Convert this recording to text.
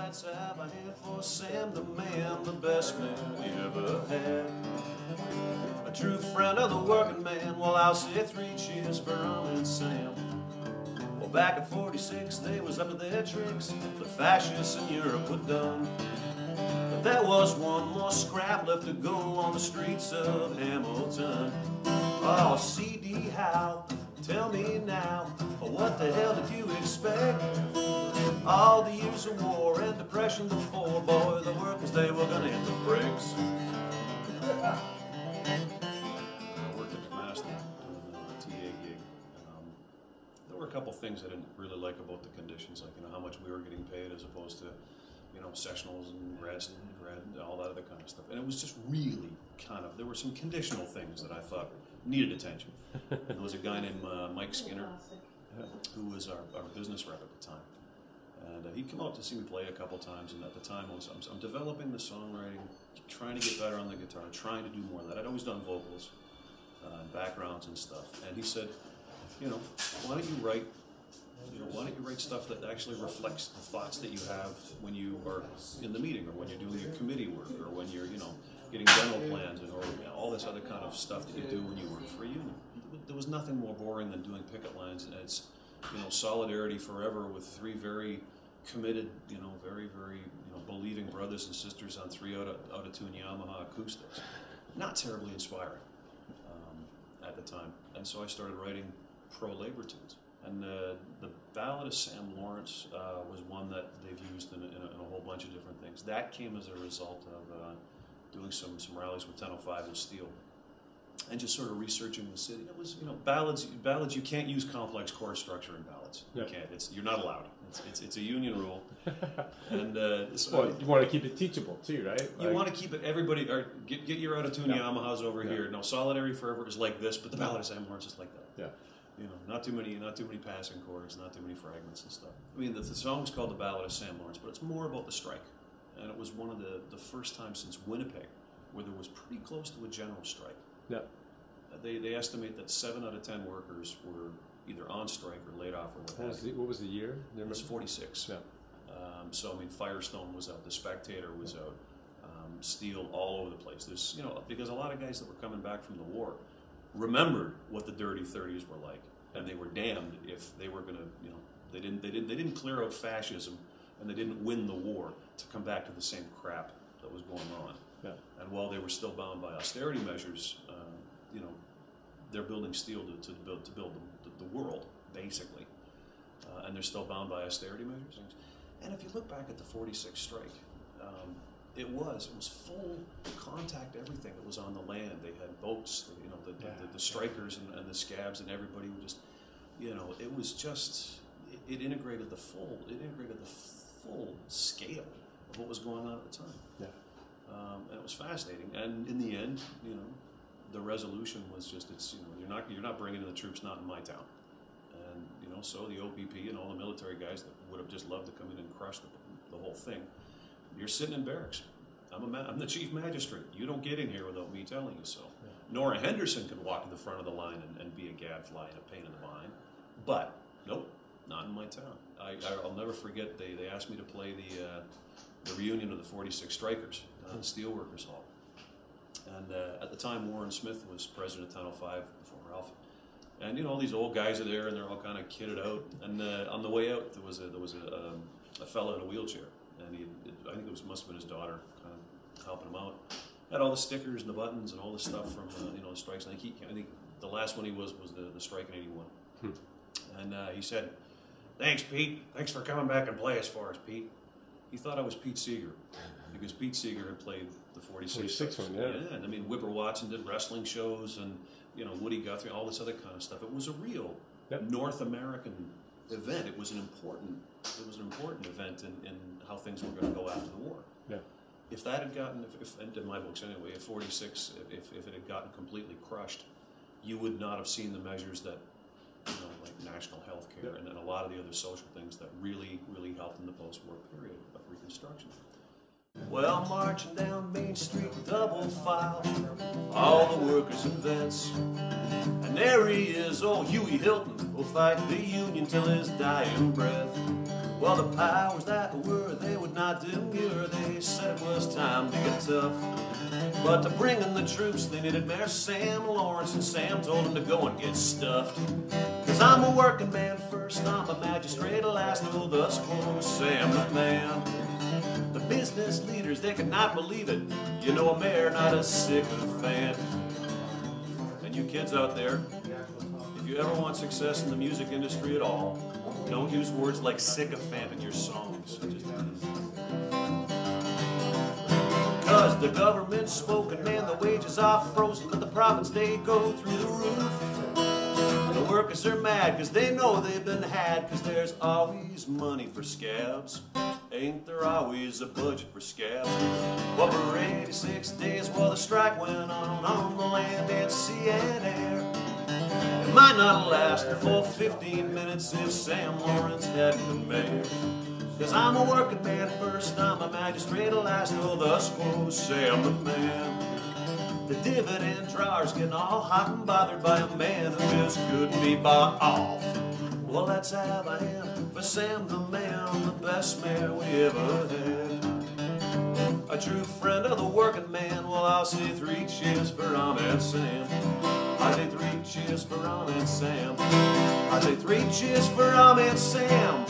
lights have a hand for Sam the man, the best man we ever had. A true friend of the working man. Well, I'll say 3 cheers for him and Sam. Well, back in '46 they was up to their tricks. The fascists in Europe were done. But there was one more scrap left to go on the streets of Hamilton. Oh, C.D. Howe, tell me now, what the hell did you expect? All the years of war and depression before, boy, the workers, they were gonna hit the bricks. I worked at the Master doing a TA gig. There were a couple things I didn't really like about the conditions, like, how much we were getting paid as opposed to, sessionals and grads and all that other kind of stuff. And it was just really there were some conditional things that I thought needed attention. And there was a guy named Mike Skinner, who was our business rep at the time. And he'd come out to see me play a couple times, and at the time I'm developing the songwriting, trying to get better on the guitar, trying to do more of that. I'd always done vocals, backgrounds and stuff. And he said, why don't you write stuff that actually reflects the thoughts that you have when you are in the meeting, or when you're doing your committee work, or when you're, getting dental plans, or all this other kind of stuff that you do when you work for a union. There was nothing more boring than doing picket lines, and it's, solidarity forever with 3 very committed, very, very, believing brothers and sisters on 3 out-of-tune Yamaha acoustics. Not terribly inspiring at the time. And so I started writing pro-labor tunes. And the Ballad of Sam Lawrence was one that they've used in a whole bunch of different things. That came as a result of doing some rallies with 1005 and Steel, and just sort of researching the city. It was, ballads. You can't use complex chord structure in ballads. You can't. You're not allowed. It's a union rule. And well, you want to keep it teachable too, right? You want to keep it. Everybody, get your out-of-tune Yamahas over here. No, Solidarity Forever is like this, but the Ballad of Sam Lawrence is like that. Yeah. Not too many passing chords, not too many fragments and stuff. I mean, the song was called The Ballad of Sam Lawrence, but it's more about the strike. And it was one of the first times since Winnipeg where there was pretty close to a general strike. Yeah. They estimate that 7 out of 10 workers were either on strike or laid off or what have you. What was the year? It was '46. Yeah. So, I mean, Firestone was out, The Spectator was out, Steel all over the place. There's, because a lot of guys that were coming back from the war remembered what the dirty 30s were like, and they were damned if they were going to, they didn't clear out fascism, and they didn't win the war to come back to the same crap that was going on. Yeah. And while they were still bound by austerity measures, they're building steel to build the world, basically, and they're still bound by austerity measures. And if you look back at the '46 strike, it was full contact everything that was on the land. They had boats, the strikers and the scabs and everybody would just, it was just, it integrated the full scale of what was going on at the time. Yeah. And it was fascinating. And in the end, the resolution was just, you're not bringing in the troops, not in my town. And, so the OPP and all the military guys that would have just loved to come in and crush the whole thing, you're sitting in barracks. I'm the chief magistrate. You don't get in here without me telling you so. Yeah. Nora Henderson could walk to the front of the line and be a gadfly and a pain in the behind. But, nope, not in my town. I'll never forget, they asked me to play the reunion of the '46 strikers at the Steelworkers Hall. And at the time, Warren Smith was president of 1005 before Ralph. And, all these old guys are there, and they're all kind of kitted out. And on the way out, there was a fellow in a wheelchair. And I think it must have been his daughter kind of helping him out. Had all the stickers and the buttons and all the stuff from the strikes. I think the last one he was the strike in '81. And he said, "Thanks, Pete. Thanks for coming back and play us for us, Pete." He thought I was Pete Seeger, because Pete Seeger had played the '46 one. Yeah. And I mean, Whipper Watson did wrestling shows, and Woody Guthrie, all this other kind of stuff. It was a real North American event. It was an important event in how things were going to go after the war. Yeah. If that had gotten, and in my books anyway, if '46, if it had gotten completely crushed, you would not have seen the measures that, like national health care and a lot of the other social things that really, really helped in the post-war period of Reconstruction. Well, marching down Main Street, double file, all the workers and vets. And there he is, old Huey Hilton, will fight the Union till his dying breath. Well, the powers that were, they would not demur. They said it was time to get tough. But to bring in the troops, they needed Mayor Sam Lawrence, and Sam told him to go and get stuffed. 'Cause I'm a working man first, I'm a magistrate last, oh, thus quote Sam the man. The business leaders, they could not believe it. You know, a mayor, not a sycophant. And you kids out there, if you ever want success in the music industry at all, don't use words like sycophant in your songs. Because the government's spoken, man, the wages are frozen, but the profits, they go through the roof. The workers are mad because they know they've been had, because there's always money for scabs. Ain't there always a budget for scabs? Well, for 86 days while the strike went on the land and sea and air. It might not last the full 15 minutes if Sam Lawrence hadn't been mayor. 'Cause I'm a working man first, I'm a magistrate last, oh, thus quote Sam the man. The dividend drawers getting all hot and bothered by a man who just couldn't be bought off. Well, let's have a hand for Sam the man, the best mayor we ever had. A true friend of the working man, well, I'll say 3 cheers for Ahmed Sam. I say 3 cheers for Ahmed Sam. I say 3 cheers for Ahmed Sam.